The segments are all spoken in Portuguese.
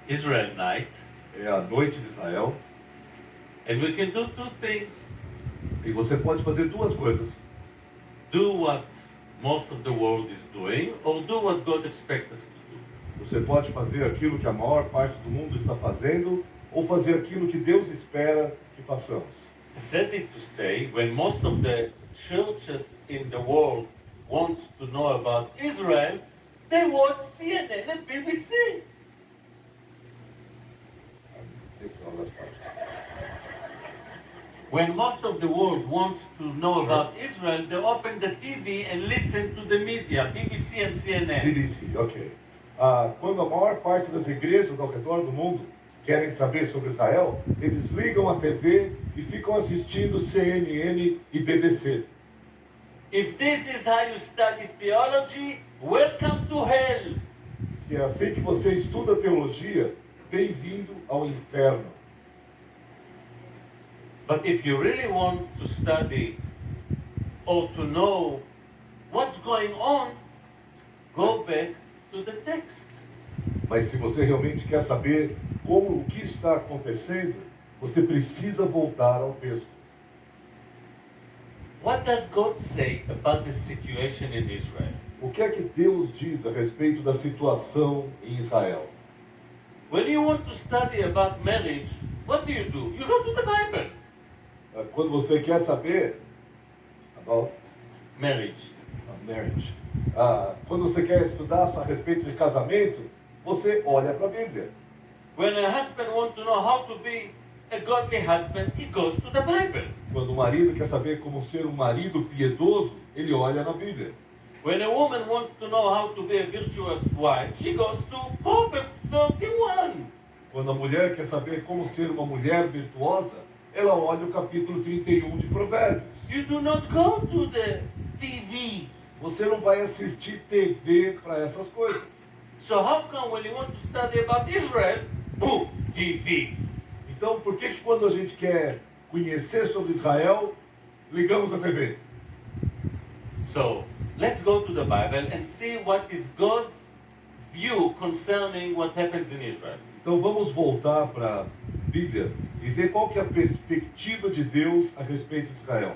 Israel night, é a noite de Israel, and we can do two things. e você pode fazer duas coisas. Do what most of the world is doing, or do what God expects us to do. Você pode fazer aquilo que a maior parte do mundo está fazendo, ou fazer aquilo que Deus espera que façamos. Sadly to say, when most of the churches in the world want to know about Israel, they watch CNN and BBC. Esse é uma das partes. When most of the world wants to know about Israel, they open the TV and listen to the media, BBC and CNN. BBC, ok. Quando a maior parte das igrejas ao redor do mundo querem saber sobre Israel, eles ligam a TV e ficam assistindo CNN e BBC. If this is how you study theology, welcome to hell. Se é assim que você estuda teologia, bem-vindo ao inferno. But if you really want to study or to know what's going on, go back to the text. Mas se você realmente quer saber o que está acontecendo, você precisa voltar ao texto. What does God say about the situation in Israel? O que é que Deus diz a respeito da situação em Israel? When you want to study about marriage, what do? You go to the Bible. Quando você quer saber about Marriage. marriage, quando você quer estudar a respeito de casamento, você olha para a Bíblia. When a husband wants to know how to be a godly husband, he goes to the Bible. Quando o marido quer saber como ser um marido piedoso, ele olha na Bíblia. When a woman wants to know how to be a virtuous wife, she goes to Proverbs 31. Quando a mulher quer saber como ser uma mulher virtuosa, ela olha o capítulo 31 de Provérbios. You do not go to the TV. Você não vai assistir TV para essas coisas. So how come when you want to study about Israel, boom, TV? Então, por que quando a gente quer conhecer sobre Israel, ligamos a TV? So let's go to the Bible and see what is God's view concerning what happens in Israel. Então vamos voltar para a Bíblia e ver qual que é a perspectiva de Deus a respeito de Israel.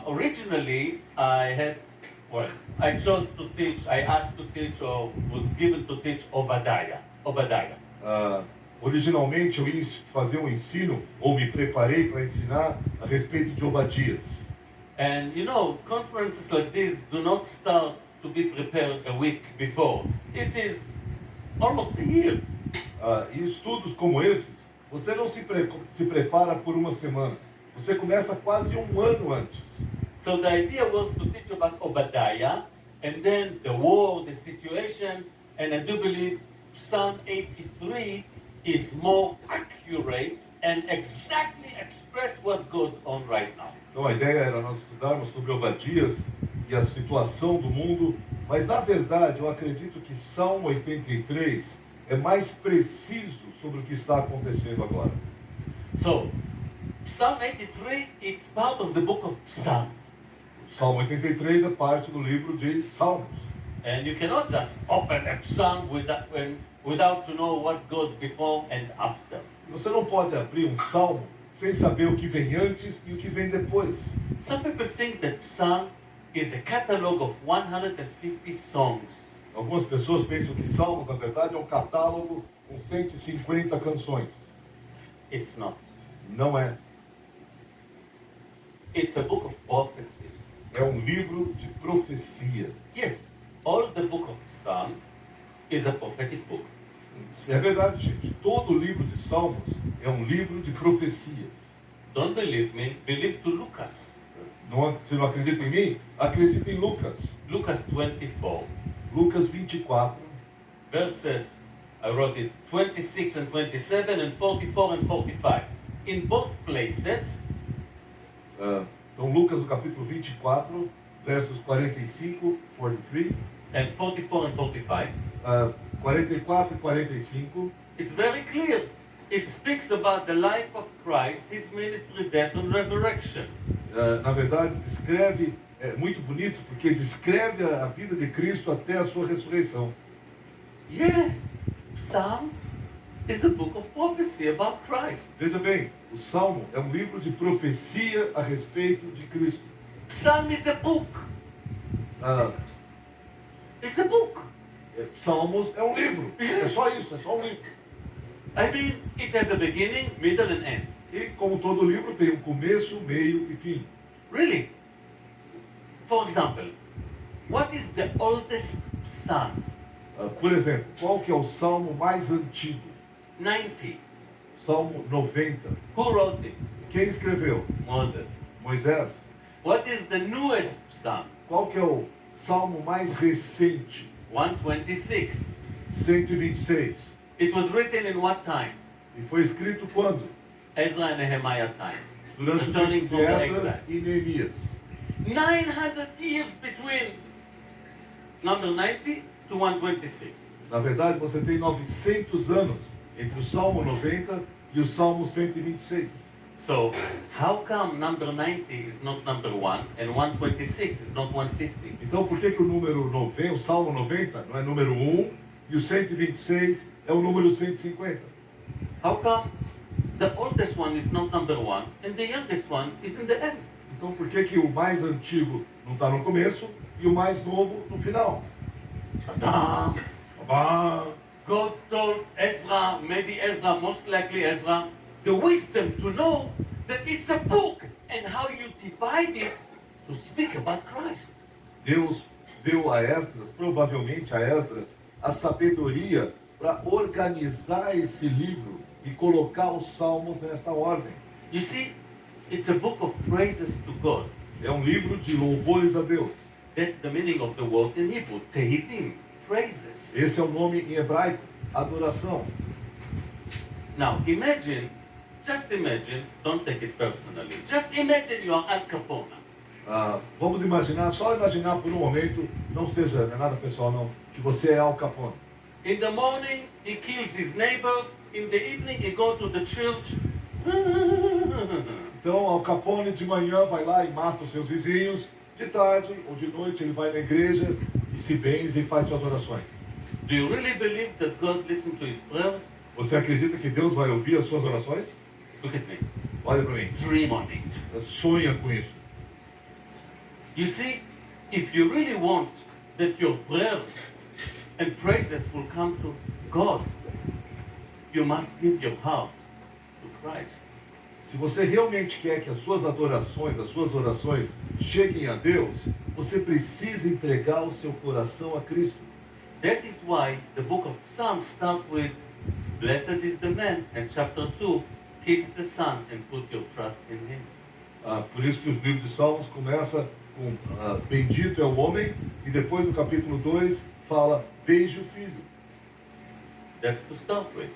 Originally, I chose to teach, I asked to teach or was given to teach Obadiah. Originalmente eu ia fazer um ensino, ou me preparei para ensinar a respeito de Obadias. And you know, conferences like this do not start to be prepared a week before. It is almost a year. E estudos como esses, você não se prepara por uma semana. Você começa quase um ano antes. So the idea was to teach about Obadiah, and then the war, the situation, and I do believe Psalm 83 is more accurate and exactly express what goes on right now. Então a ideia era nós estudarmos sobre Obadias e a situação do mundo, mas na verdade eu acredito que Salmo 83 é mais preciso sobre o que está acontecendo agora. So, Psalm 83, it's part of the book of Psalm. Salmo 83 é parte do livro de Salmos. And you cannot just open a psalm without to know what goes before and after. Você não pode abrir um salmo sem saber o que vem antes e o que vem depois. Some people think that psalm is a catalog of 150 songs. Algumas pessoas pensam que Salmos, na verdade, é um catálogo com 150 canções. It's not. Não é. It's a book of prophecy. É um livro de profecia. Yes, all the book of Psalm is a prophetic book. É verdade, gente. Todo o livro de Salmos é um livro de profecias. Don't believe me, believe to Lucas. Se não acredita em mim, acredita em Lucas. Lucas 24. Lucas 24. Verses, I wrote it, 26 and 27 and 44 and 45. In both places, Então, Lucas, no capítulo 24, versos 45, 43, and 44 and 45, 44 e 45, it's very clear. It speaks about the life of Christ, his ministry, death, and resurrection. Na verdade, descreve, é muito bonito, porque descreve a vida de Cristo até a sua ressurreição. Yes, Psalms is a book of prophecy about Christ. Veja bem, o Salmo é um livro de profecia a respeito de Cristo. Psalm is a book. Ah, It's a book. Salmos é um livro. É só isso, é só um livro. I mean, it has a beginning, middle, and end. E como todo livro tem um começo, meio e fim. Really. For example, what is the oldest psalm? Por exemplo, qual que é o salmo mais antigo? 90. Salmo 90. Who wrote it? Quem escreveu? Moses. Moisés. What is the newest psalm? Qual que é o salmo mais recente? 126. 126. It was written in what time? E foi escrito quando? Ezra and Nehemiah time. Durante o Returning tempo from de the Esdras exile. e Neemias. 900 years between number 90 to 126. Na verdade, você tem 900 anos entre o Salmo 90 e o Salmo 126. So, how come number 90 is not number 1 and 126 is not 150? Então, por que que o número 90, o Salmo 90, não é número 1 e o 126 é o número 150? How come the oldest one is not number 1 and the youngest one is in the end? Então, por que que o mais antigo não está no começo e o mais novo no final? Tadam! Ah, God told Ezra, maybe Ezra, most likely Ezra, the wisdom to know that it's a book and how you divide it to speak about Christ. Deus deu a Esdras, provavelmente a Esdras, a sabedoria para organizar esse livro e colocar os salmos nesta ordem. You see, it's a book of praises to God. É um livro de louvores a Deus. That's the meaning of the word in Hebrew, tehillim, praises. Esse é o nome em hebraico, adoração. Now, just imagine, don't take it personally, just imagine you are Al Capone. Vamos imaginar, só imaginar por um momento, não é nada pessoal não, que você é Al Capone. In the morning, he kills his neighbors. In the evening, he goes to the church. Então, Al Capone de manhã vai lá e mata os seus vizinhos, de tarde ou de noite ele vai na igreja e se benze e faz suas orações. Do you really believe that God listens to his prayers? Você acredita que Deus vai ouvir as suas orações? Look at me. Olha para mim, Dream on it. sonha com isso. You see, if you really want that your prayers and praises will come to God, you must give your heart to Christ. Se você realmente quer que as suas adorações, as suas orações cheguem a Deus, você precisa entregar o seu coração a Cristo. That is why the book of Psalms starts with, Blessed is the man, and chapter 2, kiss the Son and put your trust in him. Por isso que o livro de Salmos começa com bendito é o homem, e depois no capítulo 2 fala, beije o filho. That's to start with.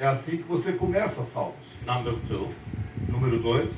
É assim que você começa Salmos. Number 2, Número 2,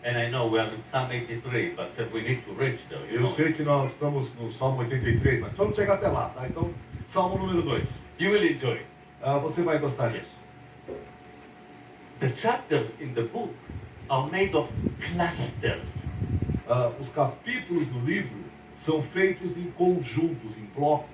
and I know we are in Psalm 83, but we need to reach there. You eu know? sei que nós estamos no Salmo 83, mas vamos chegar até lá, tá? Então, Salmo número 2. You will enjoy it. Você vai gostar disso. The chapters in the book are made of clusters. Os capítulos do livro são feitos em conjuntos, em blocos.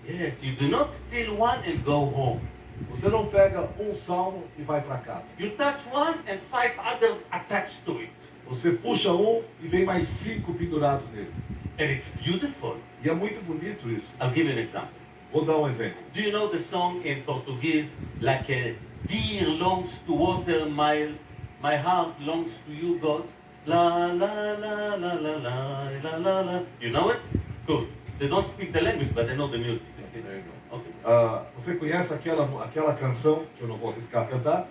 Yes, you do not steal one and go home. Você não pega um salmo e vai para casa. You touch one and 5 others attached to it. Você puxa um e vem mais 5 pendurados nele. And it's beautiful. E é muito bonito isso. I'll give you an example. Vou dar um exemplo. Do you know the song in Portuguese, like a deer longs to water, my heart longs to you, God? La la la la la la la la la. You know it? Good. They don't speak the language, but they know the music. You see? Okay. Você conhece aquela canção, que eu não vou arriscar cantar,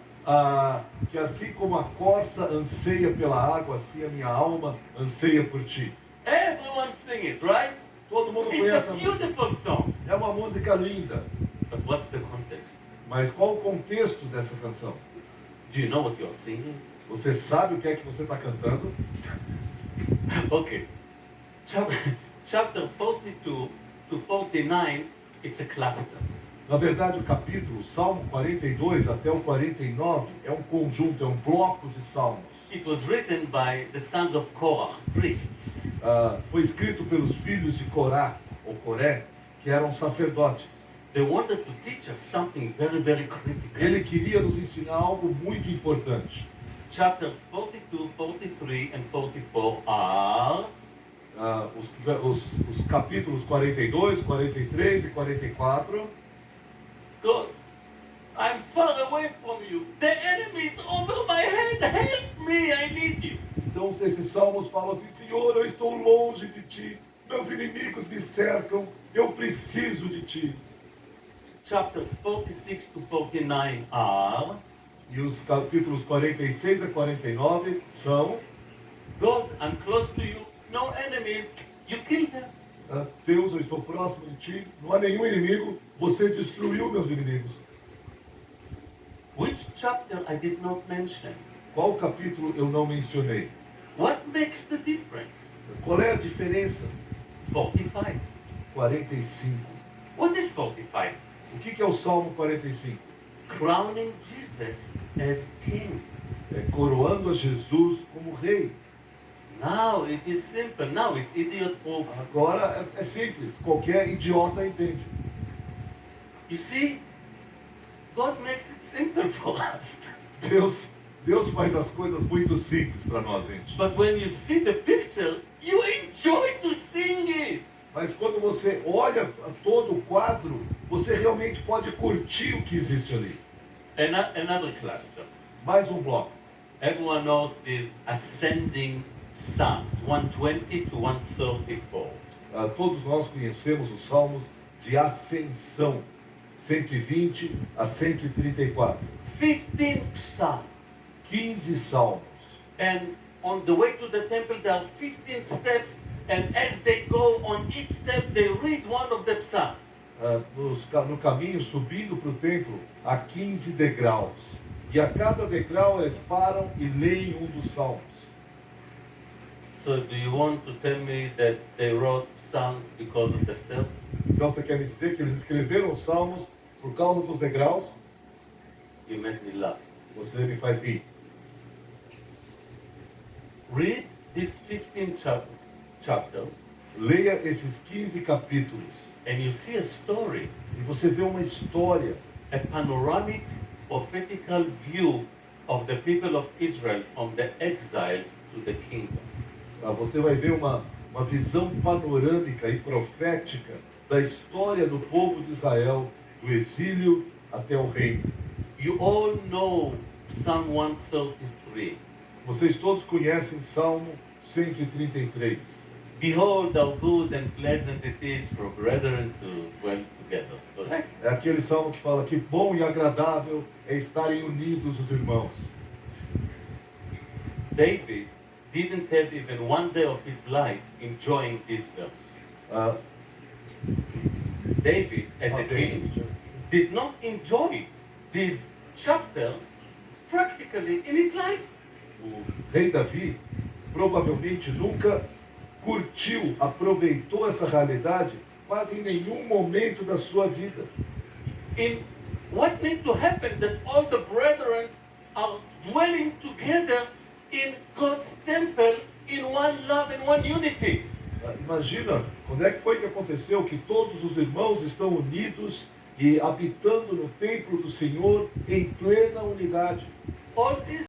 que assim como a corça anseia pela água, assim a minha alma anseia por ti. Everyone sing it, right? Todo mundo It's conhece a a música. beautiful song. É uma música linda. But what's the context? Mas qual o contexto dessa canção? Do you know what you're singing? Você sabe o que é que você está cantando? Okay. Chapter 42 to 49, it's a cluster. Na verdade, o capítulo, Salmo 42 até o 49, é um conjunto, é um bloco de salmos. It was written by the sons of Korah, priests. Foi escrito pelos filhos de Corá, ou Coré, que eram sacerdotes. They wanted to teach us something very, very critical. Ele queria nos ensinar algo muito importante. Chapters 42, 43, and 44 are Os capítulos 42, 43 e 44. God, I'm far away from you. The enemy is over my head. Help me, I need you. Então, esses salmos falam assim: Senhor, eu estou longe de ti, meus inimigos me cercam, eu preciso de ti. Chapters 46 to 49 are, E os capítulos 46 a 49 são: God, I'm close to you. No enemies. You kill them. Deus, eu estou próximo de ti, não há nenhum inimigo, você destruiu meus inimigos. Which chapter I did not mention? Qual capítulo eu não mencionei? What makes the difference? Qual é a diferença? 45. 45. What is 45? O que é o Salmo 45? Crowning Jesus as king. É coroando a Jesus como rei. Now it is simple. Now it's idiot proof. Agora é simples, qualquer idiota entende. You see, God makes it simple for us. Deus faz as coisas muito simples para nós, gente. But when you see the picture, you enjoy to sing it. Mas quando você olha todo o quadro, você realmente pode curtir o que existe ali. Another cluster. Mais um bloco. Everyone knows this ascending Psalms 120 to 134. Todos nós conhecemos os salmos de ascensão, 120 a 134. 15 Psalms. 15 salmos. And on the way to the temple, there are 15 steps. And as they go on each step, they read one of the Psalms. No caminho, subindo para o templo, há 15 degraus. E a cada degrau eles param e leem um dos salmos. So do you want to tell me that they wrote Psalms because of the steps? Então você quer me dizer que eles escreveram os salmos por causa dos degraus? You make me laugh. Você me faz rir. Read these 15 chapters, Leia esses 15 capítulos and you see a story, e você vê uma história, a panoramic, prophetical view of the people of Israel from the exile to the kingdom. Você vai ver uma visão panorâmica e profética da história do povo de Israel, do exílio até o reino. You all know Psalm 133. Vocês todos conhecem Salmo 133. Behold how good and pleasant it is for brethren to dwell together. Correct? É aquele salmo que fala que bom e agradável é estarem unidos os irmãos. David didn't have even one day of his life enjoying this verse. David, as a king, did not enjoy this chapter practically in his life. O rei Davi provavelmente nunca curtiu, aproveitou essa realidade quase em nenhum momento da sua vida. In what needs to happen that all the brethren are dwelling together in God's temple in one love and one unity. Imagina, quando é que foi que aconteceu que todos os irmãos estão unidos e habitando no templo do Senhor em plena unidade? All this